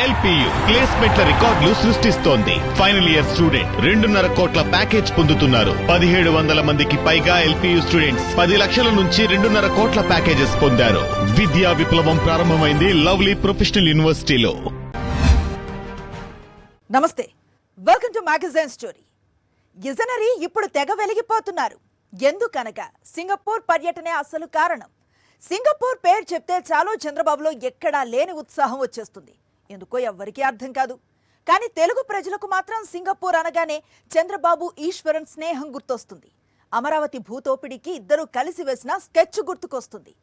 LPU ప్లేస్మెంట్ల రికార్డులు సృష్టిస్తోంది. Final year student 2.5 కోట్ల ప్యాకేజ్ పొందుతున్నారు. 1700 మందికి పైగా ఎల్పియు స్టూడెంట్స్ 10 లక్షల నుంచి 2.5 కోట్ల ప్యాకేజెస్ పొందారు. విద్యా విప్లవం ప్రారంభమైంది లవ్లీ ప్రొఫెషనల్ యూనివర్సిటీలో. నమస్తే, వెల్కమ్ టు మ్యాగజైన్ స్టోరీ. గిజనరీ ఇప్పుడు తెగ వెలిగిపోతున్నారు. ఎందుకనగా సింగపూర్ పర్యటనే అసలు కారణం. సింగపూర్ పేరు చెప్తే చాలు చంద్రబాబులో ఎక్కడా లేని ఉత్సాహం వచ్చేస్తుంది. ఎందుకో ఎవ్వరికీ అర్థం కాదు. కానీ తెలుగు ప్రజలకు మాత్రం సింగపూర్ అనగానే చంద్రబాబు ఈశ్వరన్ స్నేహం గుర్తొస్తుంది. అమరావతి భూతోపిడికి ఇద్దరు కలిసి వేసిన స్కెచ్ గుర్తుకొస్తుంది.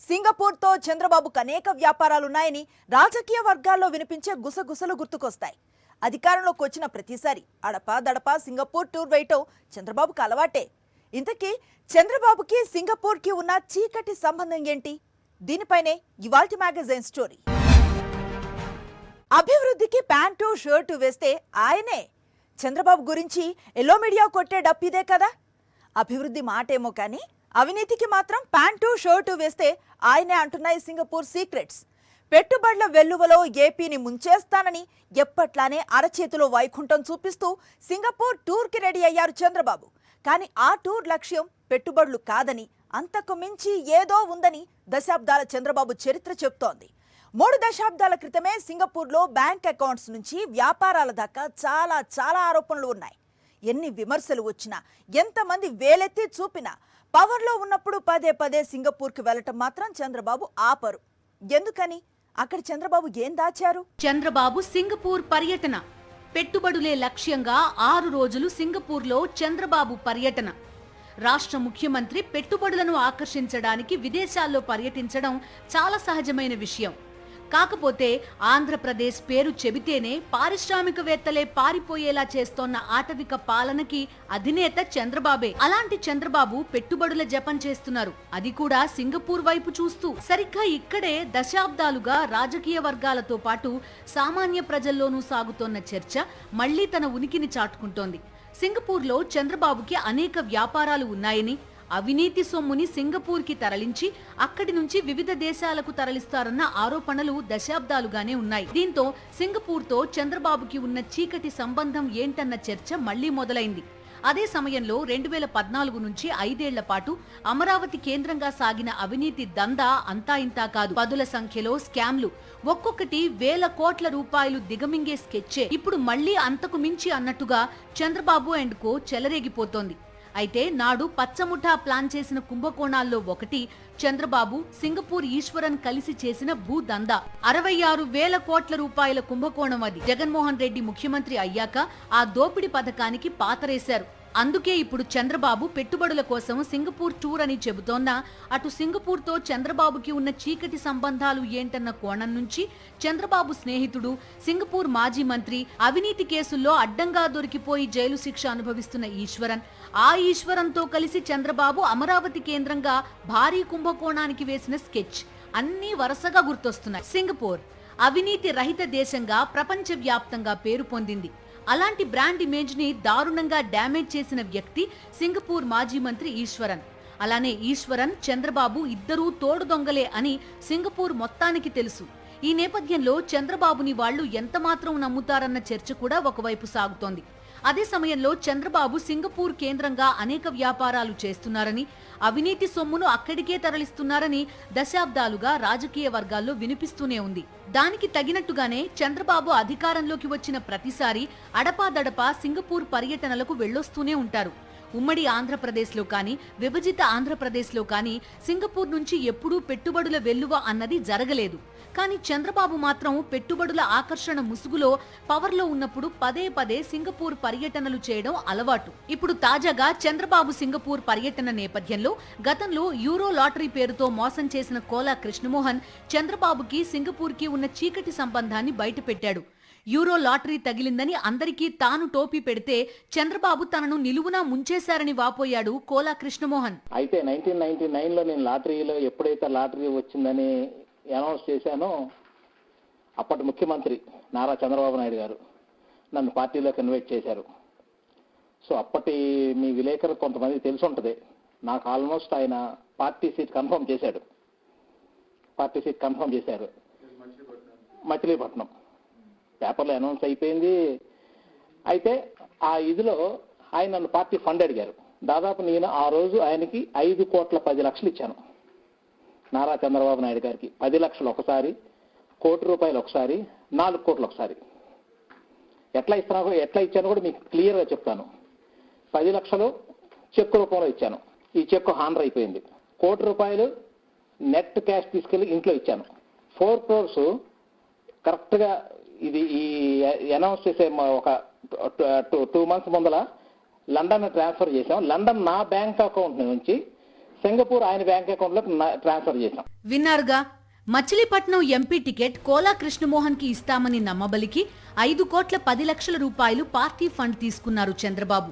సింగపూర్తో చంద్రబాబుకు అనేక వ్యాపారాలున్నాయని రాజకీయ వర్గాల్లో వినిపించే గుసగుసలు గుర్తుకొస్తాయి. అధికారంలోకి వచ్చిన ప్రతిసారి అడపా దడపా సింగపూర్ టూర్ వేయటం చంద్రబాబుకు అలవాటే. ఇంతకీ చంద్రబాబుకి సింగపూర్కి ఉన్న చీకటి సంబంధం ఏంటి? దీనిపైనే ఇవాల్టి మ్యాగజైన్ స్టోరీ. అభివృద్ధికి ప్యాంటు షర్టు వేస్తే ఆయనే. చంద్రబాబు గురించి ఎల్లో మీడియా కొట్టే డప్పిదే కదా. అభివృద్ధి మాటేమో కానీ అవినీతికి మాత్రం ప్యాంటు షర్టు వేస్తే ఆయనే అంటున్నాయి సింగపూర్ సీక్రెట్స్. పెట్టుబడుల వెల్లువలో ఏపీని ముంచేస్తానని ఎప్పట్లానే అరచేతిలో వైకుంఠం చూపిస్తూ సింగపూర్ టూర్కి రెడీ అయ్యారు చంద్రబాబు. కానీ ఆ టూర్ లక్ష్యం పెట్టుబడులు కాదని, అంతకు మించి ఏదో ఉందని దశాబ్దాల చంద్రబాబు చరిత్ర చెప్తోంది. 3 దశాబ్దాల క్రితమే సింగపూర్లో బ్యాంక్ అకౌంట్స్ నుంచి వ్యాపారాల దాకా చాలా ఆరోపణలు ఉన్నాయి. ఎన్ని విమర్శలు వచ్చినా, ఎంతమంది వేలెత్తి చూపినా పవర్లో ఉన్నప్పుడు పదే సింగపూర్కి వెళ్లటం మాత్రం చంద్రబాబు ఆపరు. ఎందుకని? అక్కడ చంద్రబాబు ఏం దాచారు? చంద్రబాబు సింగపూర్ పర్యటన. పెట్టుబడులే లక్ష్యంగా 6 రోజులు సింగపూర్లో చంద్రబాబు పర్యటన. రాష్ట్ర ముఖ్యమంత్రి పెట్టుబడులను ఆకర్షించడానికి విదేశాల్లో పర్యటించడం చాలా సహజమైన విషయం. కాకపోతే ఆంధ్రప్రదేశ్ పేరు చెబితేనే పారిశ్రామికవేత్తలే పారిపోయేలా చేస్తోన్న ఆటవిక పాలనకి అధినేత చంద్రబాబే. అలాంటి చంద్రబాబు పెట్టుబడుల జపం చేస్తున్నారు, అది కూడా సింగపూర్ వైపు చూస్తూ. సరిగ్గా ఇక్కడే దశాబ్దాలుగా రాజకీయ వర్గాలతో పాటు సామాన్య ప్రజల్లోనూ సాగుతోన్న చర్చ మళ్లీ తన ఉనికిని చాటుకుంటోంది. సింగపూర్లో చంద్రబాబుకి అనేక వ్యాపారాలు ఉన్నాయని, అవినీతి సొమ్ముని సింగపూర్కి తరలించి అక్కడి నుంచి వివిధ దేశాలకు తరలిస్తారన్న ఆరోపణలు దశాబ్దాలుగానే ఉన్నాయి. దీంతో సింగపూర్తో చంద్రబాబుకి ఉన్న చీకటి సంబంధం ఏంటన్న చర్చ మళ్లీ మొదలైంది. అదే సమయంలో 2014 నుంచి 5 ఏళ్ల పాటు అమరావతి కేంద్రంగా సాగిన అవినీతి దందా అంతా ఇంతా కాదు. పదుల సంఖ్యలో స్కామ్లు, ఒక్కొక్కటి వేల కోట్ల రూపాయలు దిగమింగే స్కెచ్చే ఇప్పుడు మళ్లీ అంతకు మించి అన్నట్టుగా చంద్రబాబు అండ్ కో చెలరేగిపోతోంది. అయితే నాడు పచ్చముఠా ప్లాన్ చేసిన కుంభకోణాల్లో ఒకటి చంద్రబాబు సింగపూర్ ఈశ్వరన్ కలిసి చేసిన భూదందా. 66,000 కోట్ల రూపాయల కుంభకోణం అది. జగన్మోహన్ రెడ్డి ముఖ్యమంత్రి అయ్యాక ఆ దోపిడీ పథకానికి పాతరేశారు. అందుకే ఇప్పుడు చంద్రబాబు పెట్టుబడుల కోసం సింగపూర్ టూర్ అని చెబుతోన్నా, అటు సింగపూర్తో చంద్రబాబుకి ఉన్న చీకటి సంబంధాలు ఏంటన్న కోణం నుంచి చంద్రబాబు స్నేహితుడు, సింగపూర్ మాజీ మంత్రి, అవినీతి కేసుల్లో అడ్డంగా దొరికిపోయి జైలు శిక్ష అనుభవిస్తున్న ఈశ్వరన్, ఆ ఈశ్వరన్తో కలిసి చంద్రబాబు అమరావతి కేంద్రంగా భారీ కుంభకోణానికి వేసిన స్కెచ్ అన్నీ వరుసగా గుర్తొస్తున్నాయి. సింగపూర్ అవినీతి రహిత దేశంగా ప్రపంచ వ్యాప్తంగా పేరు పొందింది. అలాంటి బ్రాండ్ ఇమేజ్ ని దారుణంగా డ్యామేజ్ చేసిన వ్యక్తి సింగపూర్ మాజీ మంత్రి ఈశ్వరన్. అలానే ఈశ్వరన్, చంద్రబాబు ఇద్దరూ తోడు దొంగలే అని సింగపూర్ మొత్తానికి తెలుసు. ఈ నేపథ్యంలో చంద్రబాబుని వాళ్లు ఎంతమాత్రం నమ్ముతారన్న చర్చ కూడా ఒకవైపు సాగుతోంది. అదే సమయంలో చంద్రబాబు సింగపూర్ కేంద్రంగా అనేక వ్యాపారాలు చేస్తున్నారని, అవినీతి సొమ్మును అక్కడికే తరలిస్తున్నారని దశాబ్దాలుగా రాజకీయ వర్గాల్లో వినిపిస్తూనే ఉంది. దానికి తగినట్టుగానే చంద్రబాబు అధికారంలోకి వచ్చిన ప్రతిసారి అడపాదడపా సింగపూర్ పర్యటనలకు వెళ్లొస్తూనే ఉంటారు. ఉమ్మడి ఆంధ్రప్రదేశ్లో కానీ, విభజిత ఆంధ్రప్రదేశ్లో కానీ సింగపూర్ నుంచి ఎప్పుడూ పెట్టుబడుల వెల్లువ అన్నది జరగలేదు. కానీ చంద్రబాబు మాత్రం పెట్టుబడుల ఆకర్షణ ముసుగులో పవర్లో ఉన్నప్పుడు పదే సింగపూర్ పర్యటనలు చేయడం అలవాటు. ఇప్పుడు తాజాగా చంద్రబాబు సింగపూర్ పర్యటన నేపథ్యంలో గతంలో యూరో లాటరీ పేరుతో మోసం చేసిన కోలా కృష్ణమోహన్ చంద్రబాబుకి సింగపూర్కి ఉన్న చీకటి సంబంధాన్ని బయటపెట్టాడు. యూరో లాటరీ తగిలిందని అందరికీ తాను టోపీ పెడితే చంద్రబాబు తనను నిలువునా ముంచేశారని వాపోయాడు కోలా కృష్ణమోహన్. అయితే 1999లో నేను లాటరీలో ఎప్పుడైతే లాటరీ వచ్చిందని అనౌన్స్ చేశానో అప్పటి ముఖ్యమంత్రి నారా చంద్రబాబు నాయుడు గారు నన్ను పార్టీలోకి ఇన్వైట్ చేశారు. సో అప్పటి మీ విలేకరు కొంతమంది తెలిసి ఉంటుంది, నాకు ఆల్మోస్ట్ ఆయన పార్టీ సీట్ కన్ఫర్మ్ చేశారు. మచిలీపట్నం. పేపర్లో అనౌన్స్ అయిపోయింది. అయితే ఆ ఇదిలో ఆయన నన్ను పార్టీ ఫండ్ అడిగారు. దాదాపు నేను ఆ రోజు ఆయనకి 5,10,00,000 ఇచ్చాను. నారా చంద్రబాబు నాయుడు గారికి 10 లక్షలు ఒకసారి, ₹1 కోటి ఒకసారి, 4 కోట్లు ఒకసారి. ఎట్లా ఇచ్చానో కూడా మీకు క్లియర్గా చెప్తాను. 10 లక్షలు చెక్కు రూపంలో ఇచ్చాను. ఈ చెక్కు హాండర్ అయిపోయింది. ₹1 కోటి నెట్ క్యాష్ తీసుకెళ్లి ఇంట్లో ఇచ్చాను. 4 crores కరెక్ట్గా ఇది ఈ అనౌన్స్ చేసే ఒక 2 months ముందల లండన్ ట్రాన్స్ఫర్ చేశాం. లండన్ నా బ్యాంక్ అకౌంట్ నుంచి సింగపూర్ ఆయన బ్యాంక్ అకౌంట్ లోకి ట్రాన్స్ఫర్ చేశాం. విన్నారుగా, మచిలీపట్నం ఎంపీ టికెట్ కోలా కృష్ణమోహన్ కి ఇస్తామని నమ్మబలికి 5,10,00,000 రూపాయలు పార్టీ ఫండ్ తీసుకున్నారు చంద్రబాబు.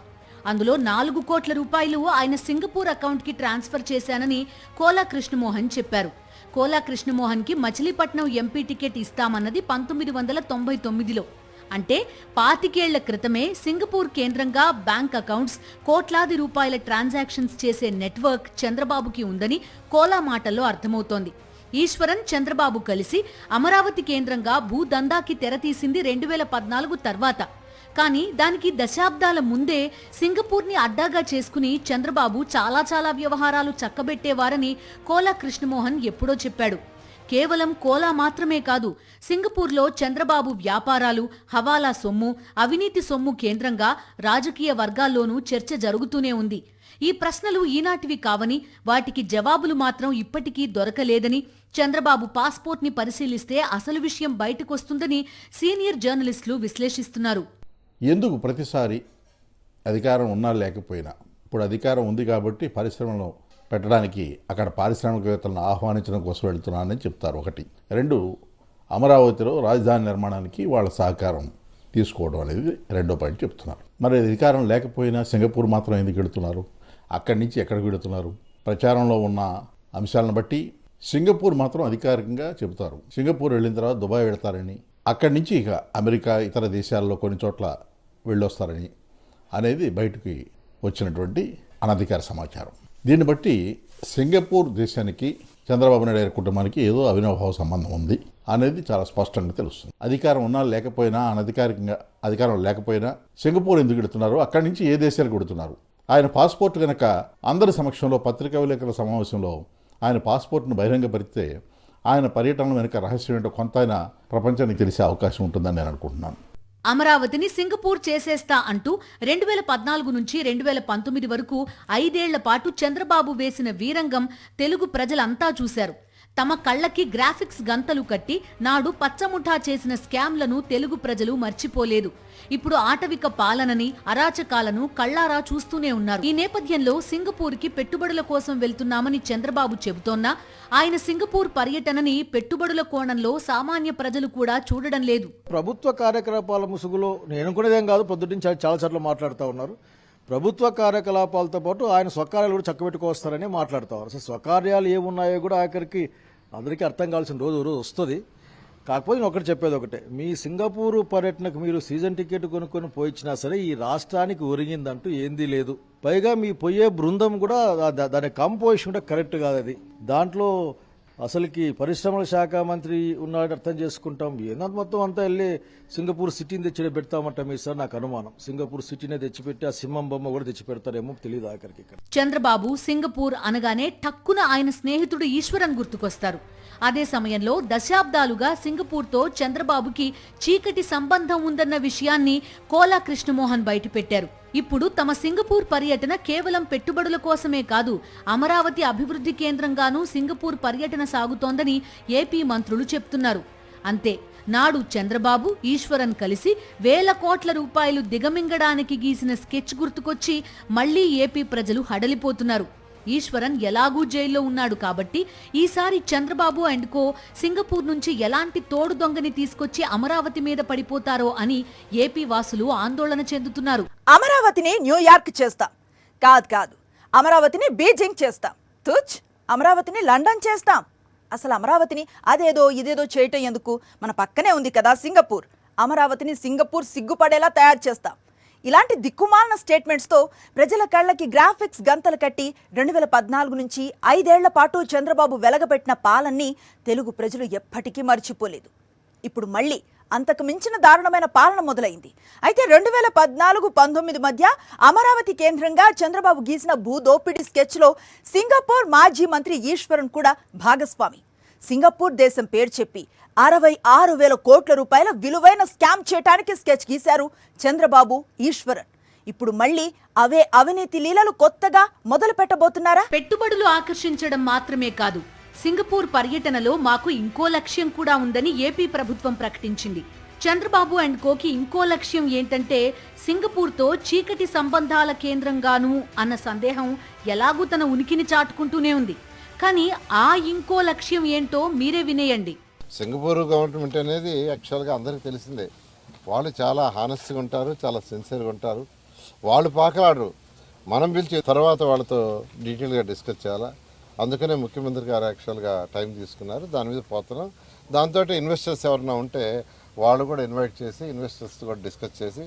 అందులో 4 కోట్ల రూపాయలు ఆయన సింగపూర్ అకౌంట్ కి ట్రాన్స్ఫర్ చేశానని కోలా కృష్ణమోహన్ చెప్పారు. కోలా కృష్ణమోహన్ కి మచిలీపట్నం ఎంపీ టికెట్ ఇస్తామన్నది 1999లో. అంటే 25 ఏళ్ల క్రితమే సింగపూర్ కేంద్రంగా బ్యాంక్ అకౌంట్స్, కోట్లాది రూపాయల ట్రాన్సాక్షన్స్ చేసే నెట్వర్క్ చంద్రబాబుకి ఉందని కోలా మాటల్లో అర్థమవుతోంది. ఈశ్వరన్, చంద్రబాబు కలిసి అమరావతి కేంద్రంగా భూదందాకి తెరతీసింది 2014 తర్వాత. కానీ దానికి దశాబ్దాల ముందే సింగపూర్ని అడ్డాగా చేసుకుని చంద్రబాబు చాలా వ్యవహారాలు చక్కబెట్టేవారని కోలా కృష్ణమోహన్ ఎప్పుడో చెప్పాడు. కేవలం కోలా మాత్రమే కాదు, సింగపూర్లో చంద్రబాబు వ్యాపారాలు, హవాలా సొమ్ము, అవినీతి సొమ్ము కేంద్రంగా రాజకీయ వర్గాల్లోనూ చర్చ జరుగుతూనే ఉంది. ఈ ప్రశ్నలు ఈనాటివి కావని, వాటికి జవాబులు మాత్రం ఇప్పటికీ దొరకలేదని, చంద్రబాబు పాస్పోర్ట్ని పరిశీలిస్తే అసలు విషయం బయటకొస్తుందని సీనియర్ జర్నలిస్టులు విశ్లేషిస్తున్నారు. ఎందుకు ప్రతిసారి అధికారం ఉన్నా లేకపోయినా, ఇప్పుడు అధికారం ఉంది కాబట్టి పరిశ్రమలను పెట్టడానికి అక్కడ పారిశ్రామికవేత్తలను ఆహ్వానించడం కోసం వెళ్తున్నానని చెప్తారు. 1. 2, అమరావతిలో రాజధాని నిర్మాణానికి వాళ్ళ సహకారం తీసుకోవడం అనేది 2వ పాయింట్ చెప్తున్నారు. మరి అధికారం లేకపోయినా సింగపూర్ మాత్రం ఎందుకు వెళుతున్నారు? అక్కడి నుంచి ఎక్కడికి వెళుతున్నారు? ప్రచారంలో ఉన్న అంశాలను బట్టి సింగపూర్ మాత్రం అధికారికంగా చెబుతారు. సింగపూర్ వెళ్ళిన తర్వాత దుబాయ్ వెళతారని, అక్కడి నుంచి ఇక అమెరికా, ఇతర దేశాల్లో కొన్ని చోట్ల వెళ్ళొస్తారని అనేది బయటికి వచ్చినటువంటి అనధికార సమాచారం. దీన్ని బట్టి సింగపూర్ దేశానికి చంద్రబాబు నాయుడు గారి కుటుంబానికి ఏదో అవినాభావ సంబంధం ఉంది అనేది చాలా స్పష్టంగా తెలుస్తుంది. అధికారం ఉన్నా లేకపోయినా, అనధికారికంగా అధికారం లేకపోయినా సింగపూర్ ఎందుకు వెళుతున్నారు? అక్కడి నుంచి ఏ దేశాలకు వెళుతున్నారు? ఆయన పాస్పోర్ట్ కనుక అందరి సమక్షంలో పత్రికా విలేకరుల సమావేశంలో ఆయన పాస్పోర్ట్ను బహిరంగపరిస్తే ఆయన పర్యటన వెనుక రహస్యం ఏంటో కొంత ఆయన ప్రపంచానికి తెలిసే అవకాశం ఉంటుందని నేను అనుకుంటున్నాను. అమరావతిని సింగపూర్ చేసేస్తా అంటూ 2014 నుంచి 2019 వరకు 5 ఏళ్ల పాటు చంద్రబాబు వేసిన వీరంగం తెలుగు ప్రజలంతా చూశారు. తమ కళ్లకి గ్రాఫిక్స్ గంతలు కట్టి నాడు పచ్చముఠా చేసిన స్కామ్లను తెలుగు ప్రజలు మర్చిపోలేదు. ఇప్పుడు ఆటవిక పాలనని, అరాచకాలను కళ్లారా చూస్తూనే ఉన్నారు. ఈ నేపథ్యంలో సింగపూర్కి పెట్టుబడుల కోసం వెళ్తున్నామని చంద్రబాబు చెబుతోన్నా ఆయన సింగపూర్ పర్యటనని పెట్టుబడుల కోణంలో సామాన్య ప్రజలు కూడా చూడడం లేదు. ప్రభుత్వ కార్యకలాపాల ముసుగులో నేను అనుకునేదేం కాదు, పొద్దుటి నుంచి చాలా సార్లు మాట్లాడుతూ ఉన్నారు. ప్రభుత్వ కార్యకలాపాలతో పాటు ఆయన స్వకార్యాలు కూడా చక్కబెట్టుకొస్తారని మాట్లాడుతారు. అసలు స్వకార్యాలు ఏమున్నాయో కూడా ఆఖరికి అందరికీ అర్థం కావాల్సిన రోజు వస్తుంది. కాకపోతే నేను ఒకటి చెప్పేది ఒకటే, మీ సింగపూర్ పర్యటనకు మీరు సీజన్ టికెట్ కొనుక్కొని పోయించినా సరే ఈ రాష్ట్రానికి ఒరిగిందంటూ ఏందీ లేదు. పైగా మీ పోయే బృందం కూడా దాని కంపోజిషన్ కూడా కరెక్ట్ కాదు. అది దాంట్లో అసలుకి పరిశ్రమల శాఖ మంత్రి ఉన్నాడు అర్థం చేసుకుంటాం. ఏందంత మొత్తం అంతా వెళ్ళి సింగపూర్ సిటీని తెచ్చి పెడతామంట మీ సార్, నాకు అనుమానం సింగపూర్ సిటీనే తెచ్చిపెట్టి ఆ సింహం బొమ్మ కూడా తెచ్చి పెడతారేమో తెలియదు ఆఖరికి. ఇక్కడ చంద్రబాబు సింగపూర్ అనగానే టక్కున ఆయన స్నేహితుడు ఈశ్వరన్ గుర్తుకొస్తారు. అదే సమయంలో దశాబ్దాలుగా సింగపూర్తో చంద్రబాబుకి చీకటి సంబంధం ఉందన్న విషయాన్ని కోలా కృష్ణమోహన్ బయటపెట్టారు. ఇప్పుడు తమ సింగపూర్ పర్యటన కేవలం పెట్టుబడుల కోసమే కాదు, అమరావతి అభివృద్ధి కేంద్రంగానూ సింగపూర్ పర్యటన సాగుతోందని ఏపీ మంత్రులు చెప్తున్నారు. అంతే, నాడు చంద్రబాబు, ఈశ్వరన్ కలిసి వేల కోట్ల రూపాయలు దిగమింగడానికి గీసిన స్కెచ్ గుర్తుకొచ్చి మళ్లీ ఏపీ ప్రజలు హడలిపోతున్నారు. ఈశ్వరన్ ఎలాగూ జైల్లో ఉన్నాడు కాబట్టి ఈసారి చంద్రబాబు అండ్ కో సింగపూర్ నుంచి ఎలాంటి తోడు దొంగని తీసుకొచ్చి అమరావతి మీద పడిపోతారో అని ఏపీ వాసులు ఆందోళన చెందుతున్నారు. అమరావతిని న్యూయార్క్ చేస్తాం, కాదు అమరావతిని బీజింగ్ చేస్తాం, అమరావతిని లండన్ చేస్తాం. అసలు అమరావతిని అదేదో ఇదేదో చేయటం ఎందుకు? మన పక్కనే ఉంది కదా సింగపూర్. అమరావతిని సింగపూర్ సిగ్గుపడేలా తయారు చేస్తాం. ఇలాంటి దిక్కుమాలిన స్టేట్మెంట్స్తో ప్రజల కళ్ళకి గ్రాఫిక్స్ గంతలు కట్టి 2014 నుంచి 5 ఏళ్ల పాటు చంద్రబాబు వెలగబెట్టిన పాలన్ని తెలుగు ప్రజలు ఎప్పటికీ మర్చిపోలేదు. ఇప్పుడు మళ్ళీ అంతకు మించిన దారుణమైన పాలన మొదలైంది. అయితే 2014-19 మధ్య అమరావతి కేంద్రంగా చంద్రబాబు గీసిన భూదోపిడీ స్కెచ్లో సింగపూర్ మాజీ మంత్రి ఈశ్వరన్ కూడా భాగస్వామి. సింగపూర్ దేశం పేరు చెప్పి 66,000 కోట్ల రూపాయల విలువైన స్కామ్ చేయడానికి స్కెచ్ గీశారు చంద్రబాబు, ఈశ్వరన్. ఇప్పుడు మళ్ళీ అవే అవినీతి లీలలు కొత్తగా మొదలు పెట్టబోతున్నారా? పెట్టుబడులు ఆకర్షించడం మాత్రమే కాదు, సింగపూర్ పర్యటనలో మాకు ఇంకో లక్ష్యం కూడా ఉందని ఏపీ ప్రభుత్వం ప్రకటించింది. చంద్రబాబు అండ్ కోకి ఇంకో లక్ష్యం ఏంటంటే సింగపూర్తో చీకటి సంబంధాల కేంద్రంగాను అన్న సందేహం ఎలాగూ తన ఉనికిని చాటుకుంటూనే ఉంది. కానీ ఆ ఇంకో లక్ష్యం ఏంటో మీరే వినేయండి. సింగపూర్ గవర్నమెంట్ అనేది యాక్చువల్గా అందరికీ తెలిసిందే. వాళ్ళు చాలా హానెస్ట్గా ఉంటారు, చాలా సిన్సియర్గా ఉంటారు. వాళ్ళు పాకలాడరు. మనం పిలిచి తర్వాత వాళ్ళతో డీటెయిల్గా డిస్కస్ చేయాలా. అందుకనే ముఖ్యమంత్రి గారు యాక్చువల్గా టైం తీసుకున్నారు, దాని మీద పోతున్నాం. దాంతో ఇన్వెస్టర్స్ ఎవరైనా ఉంటే వాళ్ళు కూడా ఇన్వైట్ చేసి ఇన్వెస్టర్స్ కూడా డిస్కస్ చేసి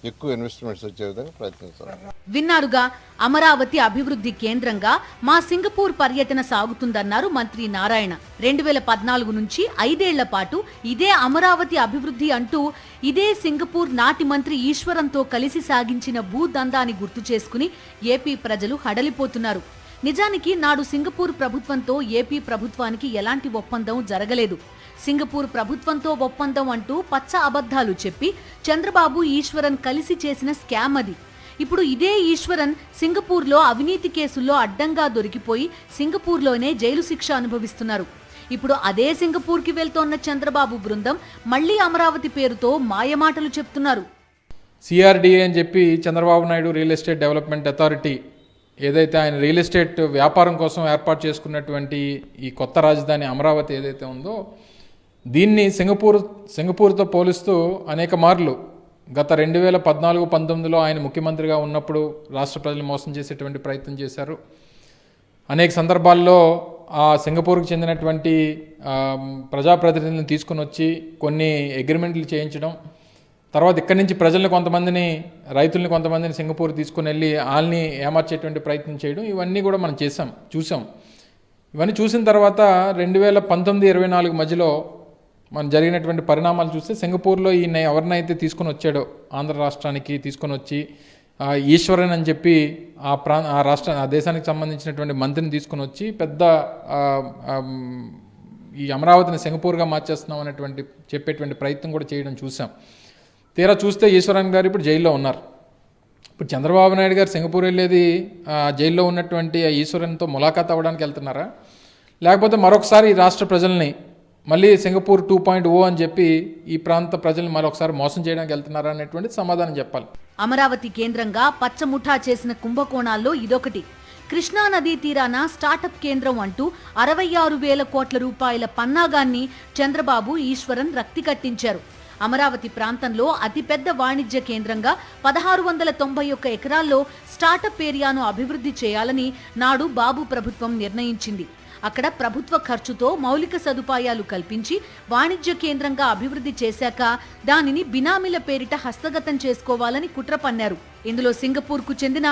ఎక్కువ ఇన్వెస్ట్మెంట్స్ వచ్చే విధంగా ప్రయత్నిస్తారు. విన్నారుగా, అమరావతి అభివృద్ధి కేంద్రంగా మా సింగపూర్ పర్యటన సాగుతుందన్నారు మంత్రి నారాయణ. 2014 నుంచి 5 ఏళ్ల పాటు ఇదే అమరావతి అభివృద్ధి అంటూ ఇదే సింగపూర్ నాటి మంత్రి ఈశ్వరంతో కలిసి సాగించిన భూదందాన్ని గుర్తు చేసుకుని ఏపీ ప్రజలు హడలిపోతున్నారు. నిజానికి నాడు సింగపూర్ ప్రభుత్వంతో ఏపీ ప్రభుత్వానికి ఎలాంటి ఒప్పందం జరగలేదు. సింగపూర్ ప్రభుత్వంతో ఒప్పందం అంటూ పచ్చ అబద్ధాలు చెప్పి చంద్రబాబు, ఈశ్వరన్ కలిసి చేసిన స్కామ్ అది. ఇప్పుడు ఇదే ఈశ్వరన్ సింగపూర్లో అవినీతి కేసుల్లో అడ్డంగా దొరికిపోయి సింగపూర్లోనే జైలు శిక్ష అనుభవిస్తున్నారు. ఇప్పుడు అదే సింగపూర్కి వెళ్తోన్న చంద్రబాబు బృందం మళ్లీ అమరావతి పేరుతో మాయమాటలు చెప్తున్నారు. సిఆర్డీఏ అని చెప్పి Chandrababu Naidu real estate development authority ఏదైతే ఆయన రియల్ ఎస్టేట్ వ్యాపారం కోసం ఏర్పాటు చేసుకున్నటువంటి ఈ కొత్త రాజధాని అమరావతి ఏదైతే ఉందో, దీన్ని సింగపూర్తో పోలుస్తూ అనేక మార్లు గత 2014-19లో ఆయన ముఖ్యమంత్రిగా ఉన్నప్పుడు రాష్ట్ర ప్రజలు మోసం చేసేటువంటి ప్రయత్నం చేశారు. అనేక సందర్భాల్లో ఆ సింగపూర్కి చెందినటువంటి ప్రజాప్రతినిధులను తీసుకుని వచ్చి కొన్ని అగ్రిమెంట్లు చేయించడం, తర్వాత ఇక్కడి నుంచి ప్రజల్ని కొంతమందిని, రైతుల్ని కొంతమందిని సింగపూర్ తీసుకుని వెళ్ళి వాళ్ళని ఏమార్చేటువంటి ప్రయత్నం చేయడం, ఇవన్నీ కూడా మనం చూసాం. ఇవన్నీ చూసిన తర్వాత 2019-24 మధ్యలో మనం జరిగినటువంటి పరిణామాలు చూస్తే సింగపూర్లో ఈయన ఎవరినైతే తీసుకుని వచ్చాడో ఆంధ్ర రాష్ట్రానికి తీసుకొని వచ్చి ఈశ్వరన్ అని చెప్పి ఆ దేశానికి సంబంధించినటువంటి మంత్రిని తీసుకుని వచ్చి పెద్ద ఈ అమరావతిని సింగపూర్గా మార్చేస్తున్నాం అనేటువంటి చెప్పేటువంటి ప్రయత్నం కూడా చేయడం చూసాం. తీరా చూస్తే ఈశ్వరన్ గారు ఇప్పుడు జైల్లో ఉన్నారు. ఇప్పుడు చంద్రబాబు నాయుడు గారు సింగపూర్ వెళ్ళేది జైల్లో ఉన్నటువంటి ఈశ్వరన్తో ములాఖాత్ అవ్వడానికి వెళ్తున్నారా, లేకపోతే మరొకసారి ఈ రాష్ట్ర ప్రజల్ని మళ్ళీ సింగపూర్ 2.0 అని చెప్పి ఈ ప్రాంత ప్రజల్ని మరొకసారి మోసం చేయడానికి వెళ్తున్నారా అనేటువంటి సమాధానం చెప్పాలి. అమరావతి కేంద్రంగా పచ్చముఠా చేసిన కుంభకోణాల్లో ఇదొకటి. కృష్ణా నదీ తీరాన స్టార్టప్ కేంద్రం అంటూ 66,000 కోట్ల రూపాయల పన్నాగాన్ని చంద్రబాబు, ఈశ్వరన్ రక్తి కట్టించారు. అమరావతి ప్రాంతంలో అతిపెద్ద వాణిజ్య కేంద్రంగా 1691 ఎకరాల్లో స్టార్టప్ ఏరియాను అభివృద్ధి చేయాలని నాడు బాబు ప్రభుత్వం నిర్ణయించింది. అక్కడ ప్రభుత్వ ఖర్చుతో మౌలిక సదుపాయాలు కల్పించి వాణిజ్య కేంద్రంగా అభివృద్ధి చేశాక దానిని బినామీల పేరిట హస్తగతం చేసుకోవాలని కుట్ర పన్నారు. ఇందులో సింగపూర్కు చెందిన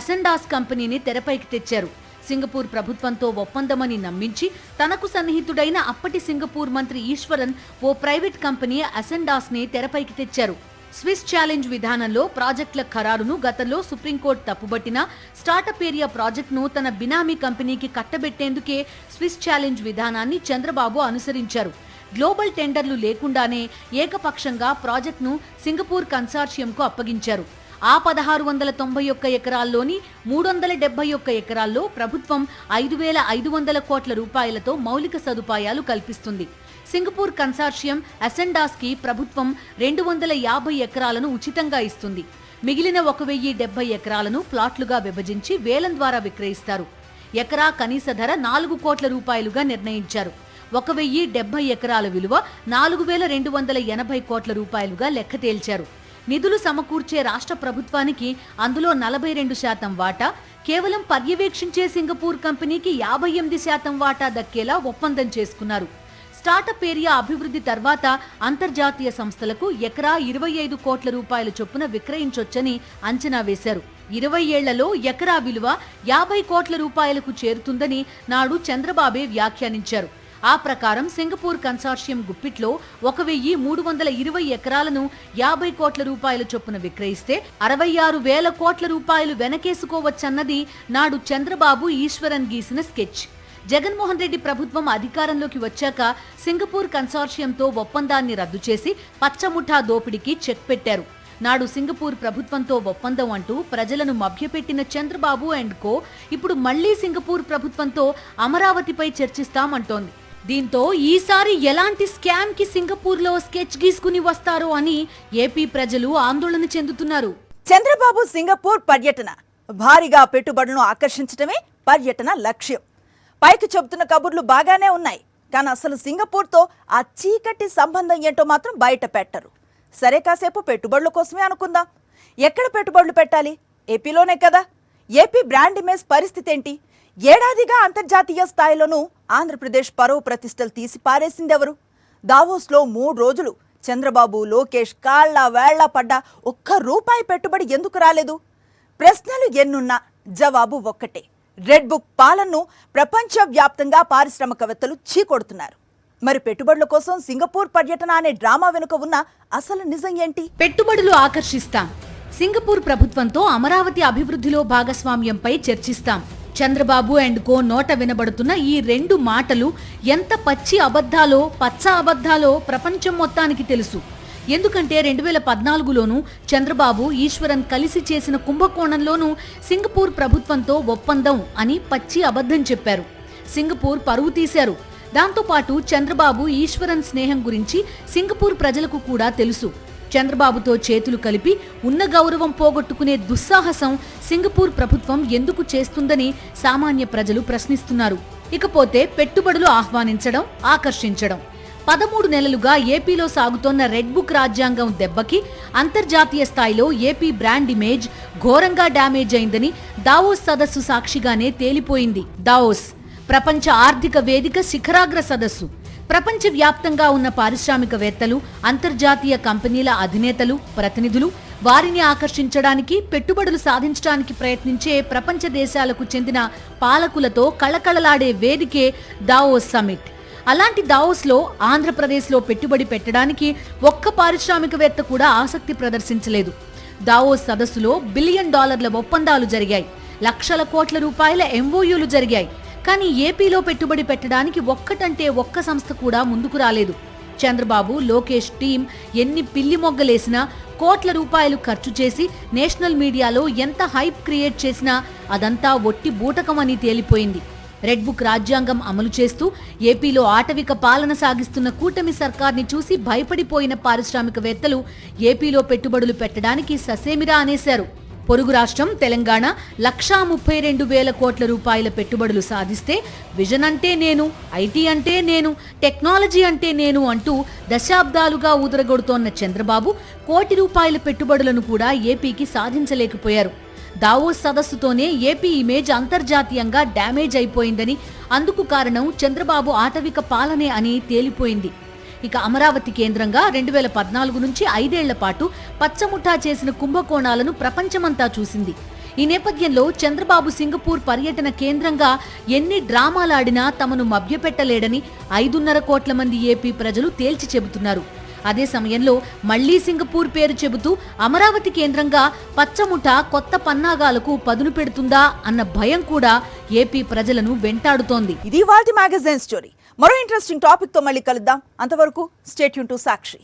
అసెండాస్ కంపెనీని తెరపైకి తెచ్చారు. సింగపూర్ ప్రభుత్వంతో ఒప్పందమని నమ్మించి తనకు సన్నిహితుడైన అప్పటి సింగపూర్ మంత్రి ఈశ్వరన్ ఓ ప్రైవేట్ కంపెనీ అసెండాస్ని తెరపైకి తెచ్చారు. స్విస్ ఛాలెంజ్ విధానంలో ప్రాజెక్టుల ఖరారును గతంలో సుప్రీంకోర్టు తప్పుబట్టిన స్టార్టప్ ఏరియా ప్రాజెక్టును తన బినామీ కంపెనీకి కట్టబెట్టేందుకే స్విస్ ఛాలెంజ్ విధానాన్ని చంద్రబాబు అనుసరించారు. గ్లోబల్ టెండర్లు లేకుండానే ఏకపక్షంగా ప్రాజెక్టును సింగపూర్ కన్సార్షియంకు అప్పగించారు. ఆ 1691 ఎకరాల్లోని 371 ఎకరాల్లో ప్రభుత్వం 5,500 కోట్ల రూపాయలతో మౌలిక సదుపాయాలు కల్పిస్తుంది. సింగపూర్ కన్సార్షియం అసెండాస్కి ప్రభుత్వం 250 ఎకరాలను ఉచితంగా ఇస్తుంది. మిగిలిన 1,070 ఎకరాలను ప్లాట్లుగా విభజించి వేలం ద్వారా విక్రయిస్తారు. ఎకరా కనీస ధర 4 కోట్ల రూపాయలుగా నిర్ణయించారు. 1,070 ఎకరాల విలువ 4,280 కోట్ల రూపాయలుగా లెక్క తేల్చారు. నిధులు సమకూర్చే రాష్ట్ర ప్రభుత్వానికి అందులో 42% వాటా, కేవలం పర్యవేక్షించే సింగపూర్ కంపెనీకి 58% వాటా దక్కేలా ఒప్పందం చేసుకున్నారు. స్టార్టప్ ఏరియా అభివృద్ధి తర్వాత అంతర్జాతీయ సంస్థలకు ఎకరా 25 కోట్ల రూపాయల చొప్పున విక్రయించొచ్చని అంచనా వేశారు. 20 ఏళ్లలో ఎకరా విలువ 50 కోట్ల రూపాయలకు చేరుతుందని నాడు చంద్రబాబే వ్యాఖ్యానించారు. ఆ ప్రకారం సింగపూర్ కన్సార్షియం గుప్పిట్లో 1,320 ఎకరాలను 50 కోట్ల రూపాయల చొప్పున విక్రయిస్తే 66,000 కోట్ల రూపాయలు వెనకేసుకోవచ్చన్నది నాడు చంద్రబాబు ఈశ్వరన్ గీసిన స్కెచ్. జగన్మోహన్ రెడ్డి ప్రభుత్వం అధికారంలోకి వచ్చాక సింగపూర్ కన్సార్షియంతో ఒప్పందాన్ని రద్దు చేసి పచ్చముఠా దోపిడీకి చెక్ పెట్టారు. నాడు సింగపూర్ ప్రభుత్వంతో ఒప్పందం అంటూ ప్రజలను మభ్యపెట్టిన చంద్రబాబు అండ్ కో ఇప్పుడు మళ్లీ సింగపూర్ ప్రభుత్వంతో అమరావతిపై చర్చిస్తామంటోంది. దీంతో ఈసారి ఎలాంటి స్కామ్ కి సింగపూర్లో స్కెచ్ గీసుకుని వస్తారో అని ఏపీ ప్రజలు ఆందోళన చెందుతున్నారు. చంద్రబాబు సింగపూర్ పర్యటన భారీగా పెట్టుబడులను ఆకర్షించడమే పర్యటన లక్ష్యం. పైకి చెబుతున్న కబుర్లు బాగానే ఉన్నాయి, కానీ అసలు సింగపూర్తో ఆ చీకటి సంబంధం ఏంటో మాత్రం బయట పెట్టరు. సరే, కాసేపు పెట్టుబడుల కోసమే అనుకుందాం. ఎక్కడ పెట్టుబడులు పెట్టాలి? ఏపీలోనే కదా. ఏపీ బ్రాండ్ ఇమేజ్ పరిస్థితి ఏంటి? ఏడాదిగా అంతర్జాతీయ స్థాయిలోనూ ఆంధ్రప్రదేశ్ పరువు ప్రతిష్టలు తీసి పారేసిందెవరు? దావోస్లో 3 రోజులు చంద్రబాబు, లోకేష్ కాళ్ళ వేళ్ల పడ్డ ₹1 పెట్టుబడి ఎందుకు రాలేదు? ప్రశ్నలు ఎన్నున్నా జవాబు ఒక్కటే. రెడ్ బుక్ పాలనను ప్రపంచవ్యాప్తంగా పారిశ్రామికవేత్తలు చీకొడుతున్నారు. మరి పెట్టుబడుల కోసం సింగపూర్ పర్యటన అనే డ్రామా వెనుక ఉన్న అసలు నిజం ఏంటి? పెట్టుబడులు ఆకర్షిస్తాం, సింగపూర్ ప్రభుత్వంతో అమరావతి అభివృద్ధిలో భాగస్వామ్యంపై చర్చిస్తాం. చంద్రబాబు అండ్ కో నోట వినబడుతున్న ఈ 2 మాటలు ఎంత పచ్చి అబద్ధాలో, పచ్చ అబద్ధాలో ప్రపంచం మొత్తానికి తెలుసు. ఎందుకంటే 2014లోనూ చంద్రబాబు, ఈశ్వరన్ కలిసి చేసిన కుంభకోణంలోనూ సింగపూర్ ప్రభుత్వంతో ఒప్పందం అని పచ్చి అబద్ధం చెప్పారు. సింగపూర్ పరువు తీశారు. దాంతోపాటు చంద్రబాబు, ఈశ్వరన్ స్నేహం గురించి సింగపూర్ ప్రజలకు కూడా తెలుసు. చంద్రబాబుతో చేతులు కలిపి ఉన్న గౌరవం పోగొట్టుకునే దుస్సాహసం సింగపూర్ ప్రభుత్వం ఎందుకు చేస్తుందని సామాన్య ప్రజలు ప్రశ్నిస్తున్నారు. ఇకపోతే పెట్టుబడులు ఆహ్వానించడం, ఆకర్షించడం. 13 నెలలుగా ఏపీలో సాగుతోన్న రెడ్ బుక్ రాజ్యాంగం దెబ్బకి అంతర్జాతీయ స్థాయిలో ఏపీ బ్రాండ్ ఇమేజ్ ఘోరంగా డ్యామేజ్ అయిందని దావోస్ సదస్సు సాక్షిగానే తేలిపోయింది. దావోస్ ప్రపంచ ఆర్థిక వేదిక శిఖరాగ్ర సదస్సు. ప్రపంచ వ్యాప్తంగా ఉన్న పారిశ్రామికవేత్తలు, అంతర్జాతీయ కంపెనీల అధినేతలు, ప్రతినిధులు, వారిని ఆకర్షించడానికి, పెట్టుబడులు సాధించడానికి ప్రయత్నించే ప్రపంచ దేశాలకు చెందిన పాలకులతో కళకళలాడే వేదికే దావోస్ సమిట్. అలాంటి దావోస్లో ఆంధ్రప్రదేశ్లో పెట్టుబడి పెట్టడానికి ఒక్క పారిశ్రామికవేత్త కూడా ఆసక్తి ప్రదర్శించలేదు. దావోస్ సదస్సులో $1 బిలియన్ ఒప్పందాలు జరిగాయి, లక్షల కోట్ల రూపాయల MOUలు జరిగాయి. కానీ ఏపీలో పెట్టుబడి పెట్టడానికి ఒక్కటంటే ఒక్క సంస్థ కూడా ముందుకు రాలేదు. చంద్రబాబు, లోకేష్ టీం ఎన్ని పిల్లి మొగ్గలేసినా, కోట్ల రూపాయలు ఖర్చు చేసి నేషనల్ మీడియాలో ఎంత హైప్ క్రియేట్ చేసినా అదంతా ఒట్టి బూటకమని తేలిపోయింది. రెడ్ బుక్ రాజ్యాంగం అమలు చేస్తూ ఏపీలో ఆటవిక పాలన సాగిస్తున్న కూటమి సర్కార్ని చూసి భయపడిపోయిన పారిశ్రామికవేత్తలు ఏపీలో పెట్టుబడులు పెట్టడానికి ససేమిరా అనేశారు. పొరుగు రాష్ట్రం తెలంగాణ 1,32,000 కోట్ల రూపాయల పెట్టుబడులు సాధిస్తే విజన్ అంటే నేను, ఐటీ అంటే నేను, టెక్నాలజీ అంటే నేను అంటూ దశాబ్దాలుగా ఊదరగొడుతోన్న చంద్రబాబు ₹1 కోటి పెట్టుబడులను కూడా ఏపీకి సాధించలేకపోయారు. దావోస్ సదస్సుతోనే ఏపీ ఇమేజ్ అంతర్జాతీయంగా డ్యామేజ్ అయిపోయిందని, అందుకు కారణం చంద్రబాబు ఆటవిక పాలనే అని తేలిపోయింది. ఇక అమరావతి కేంద్రంగా 2014 నుంచి 5 ఏళ్ల పాటు పచ్చముఠా చేసిన కుంభకోణాలను ప్రపంచమంతా చూసింది. ఈ నేపథ్యంలో చంద్రబాబు సింగపూర్ పర్యటన కేంద్రంగా ఎన్ని డ్రామాలాడినా తమను మభ్యపెట్టలేడని 5.5 కోట్ల మంది ఏపీ ప్రజలు తేల్చి చెబుతున్నారు. అదే సమయంలో మళ్లీ సింగపూర్ పేరు చెబుతూ అమరావతి కేంద్రంగా పచ్చముఠా కొత్త పన్నాగాలకు పదును పెడుతుందా అన్న భయం కూడా ఏపీ ప్రజలను వెంటాడుతోంది. ఇది వాల్టి మ్యాగజైన్ స్టోరీ. మరో ఇంట్రెస్టింగ్ టాపిక్ తో మళ్ళీ కలుద్దాం. అంతవరకు స్టే ట్యూన్ టు సాక్షి.